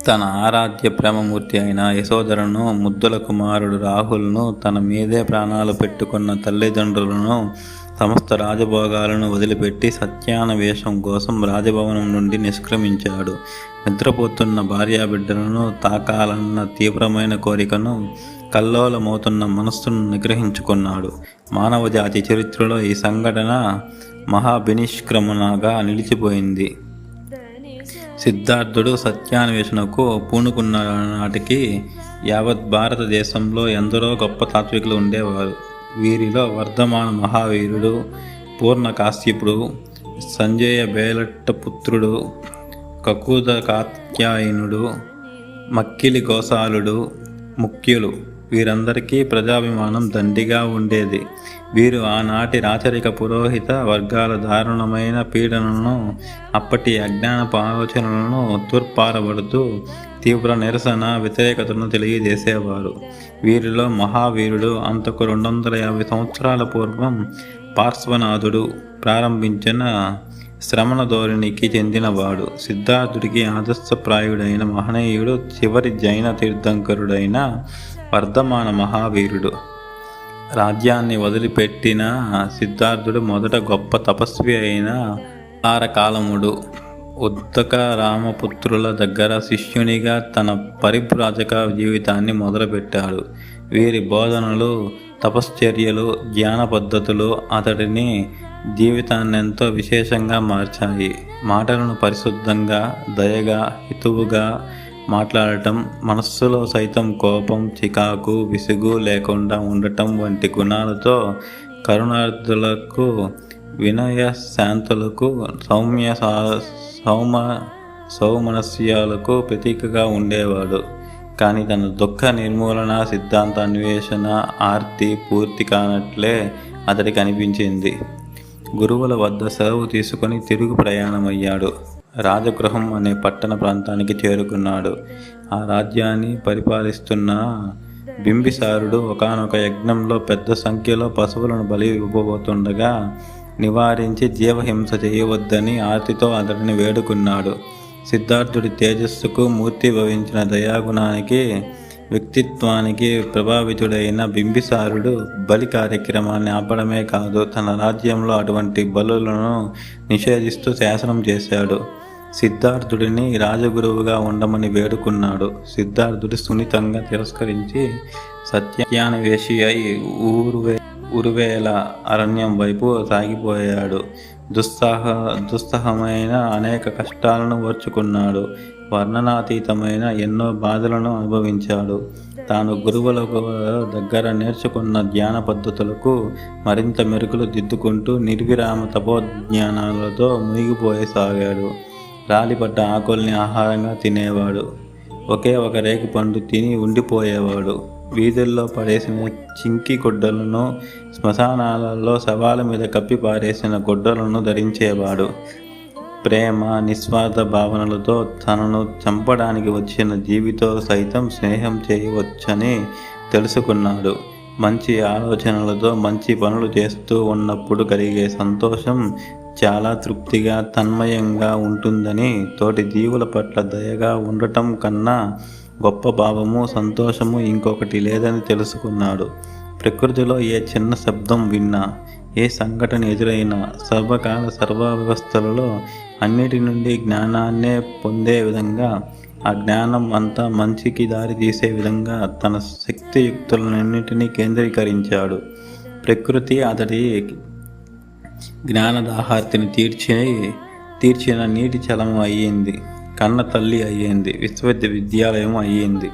తన ఆరాధ్య ప్రేమమూర్తి అయిన యశోధరను, ముద్దుల కుమారుడు రాహుల్ను, తన మీదే ప్రాణాలు పెట్టుకున్న తల్లిదండ్రులను, సమస్త రాజభోగాలను వదిలిపెట్టి సత్యాన్వేషం కోసం రాజభవనం నుండి నిష్క్రమించాడు. నిద్రపోతున్న భార్యాబిడ్డలను తాకాలన్న తీవ్రమైన కోరికను, కల్లోలమవుతున్న మనస్సును నిగ్రహించుకున్నాడు. మానవజాతి చరిత్రలో ఈ సంఘటన మహాభినిష్క్రమణగా నిలిచిపోయింది. సిద్ధార్థుడు సత్యాన్వేషణకు పూనుకున్న నాటికి యావత్ భారతదేశంలో ఎందరో గొప్ప తాత్వికులు ఉండేవారు. వీరిలో వర్ధమాన మహావీరుడు, పూర్ణ కాశ్యపుడు, సంజయ బేలట్టపుత్రుడు, కకుద కాత్యాయనుడు, మక్కిలి గోసాలుడు ముఖ్యులు. వీరందరికీ ప్రజాభిమానం దండిగా ఉండేది. వీరు ఆనాటి రాచరిక పురోహిత వర్గాల దారుణమైన పీడనను, అప్పటి అజ్ఞానపు ఆలోచనలను తూర్పారబడుతూ తీవ్ర నిరసన, వ్యతిరేకతను తెలియజేసేవారు. వీరిలో మహావీరుడు అంతకు 250 సంవత్సరాల పూర్వం పార్శ్వనాథుడు ప్రారంభించిన శ్రమణ ధోరణికి చెందినవాడు. సిద్ధార్థుడికి ఆదర్శప్రాయుడైన మహనీయుడు చివరి జైన తీర్థంకరుడైన వర్ధమాన మహావీరుడు. రాజ్యాన్ని వదిలిపెట్టిన సిద్ధార్థుడు మొదట గొప్ప తపస్వి అయిన తారకాలముడు ఉద్దక రామపుత్రుల దగ్గర శిష్యునిగా తన పరిభ్రాజక జీవితాన్ని మొదలుపెట్టాడు. వీరి బోధనలు, తపశ్చర్యలు, ధ్యాన పద్ధతులు అతడిని జీవితాన్నెంతో విశేషంగా మార్చాయి. మాటలను పరిశుద్ధంగా, దయగా, హితువుగా మాట్లాడటం, మనస్సులో సైతం కోపం, చికాకు, విసుగు లేకుండా ఉండటం వంటి గుణాలతో కరుణార్థులకు, వినయ శాంతులకు, సౌమనస్యాలకు ప్రతీకగా ఉండేవాడు. కానీ తన దుఃఖ నిర్మూలన సిద్ధాంత అన్వేషణ ఆర్తి పూర్తి కానట్లే అతడికి అనిపించింది. గురువుల వద్ద సెలవు తీసుకొని తిరుగు ప్రయాణమయ్యాడు. రాజగృహం అనే పట్టణ ప్రాంతానికి చేరుకున్నాడు. ఆ రాజ్యాన్ని పరిపాలిస్తున్న బింబిసారుడు ఒకానొక యజ్ఞంలో పెద్ద సంఖ్యలో పశువులను బలి ఇవ్వబోతుండగా నివారించి జీవహింస చేయవద్దని ఆర్తితో అతడిని వేడుకున్నాడు. సిద్ధార్థుడి తేజస్సుకు, మూర్తి భవించిన దయాగుణానికి, వ్యక్తిత్వానికి ప్రభావితుడైన బింబిసారుడు బలి కార్యక్రమాన్ని ఆపడమే కాదు, తన రాజ్యంలో అటువంటి బలులను నిషేధిస్తూ శాసనం చేశాడు. సిద్ధార్థుడిని రాజగురువుగా ఉండమని వేడుకున్నాడు. సిద్ధార్థుడు సున్నితంగా తిరస్కరించి సత్యాన్వేషి అయి ఉరువేల అరణ్యం వైపు సాగిపోయాడు. దుస్సహమైన అనేక కష్టాలను ఓర్చుకున్నాడు. వర్ణనాతీతమైన ఎన్నో బాధలను అనుభవించాడు. తాను గురువుల దగ్గర నేర్చుకున్న ధ్యాన పద్ధతులకు మరింత మెరుగులు దిద్దుకుంటూ నిర్విరామ తపోజ్ఞానాలతో మునిగిపోయసాగాడు. రాలిపడ్డ ఆకుల్ని ఆహారంగా తినేవాడు. ఒకే ఒక రేగు పండు తిని ఉండిపోయేవాడు. వీధుల్లో పడేసిన చింకి గుడ్డలను, శ్మశానాలలో శవాల మీద కప్పి పారేసిన గుడ్డలను ధరించేవాడు. ప్రేమ, నిస్వార్థ భావనలతో తనను చంపడానికి వచ్చిన జీవితో సైతం స్నేహం చేయవచ్చని తెలుసుకున్నాడు. మంచి ఆలోచనలతో మంచి పనులు చేస్తూ ఉన్నప్పుడు కలిగే సంతోషం చాలా తృప్తిగా, తన్మయంగా ఉంటుందని, తోటి జీవుల పట్ల దయగా ఉండటం కన్నా గొప్ప భావము, సంతోషము ఇంకొకటి లేదని తెలుసుకున్నాడు. ప్రకృతిలో ఏ చిన్న శబ్దం విన్నా, ఏ సంఘటన ఎదురైనా సర్వకాల సర్వవ్యవస్థలలో అన్నిటి నుండి జ్ఞానాన్నే పొందే విధంగా, ఆ జ్ఞానం అంతా మంచికి దారి తీసే విధంగా తన శక్తియుక్తులన్నింటినీ కేంద్రీకరించాడు. ప్రకృతి అతడి జ్ఞానదాహార్తిని తీర్చిన నీటి చలము అయ్యింది, కన్న తల్లి అయ్యింది, విశ్వవిద్యాలయం అయ్యింది.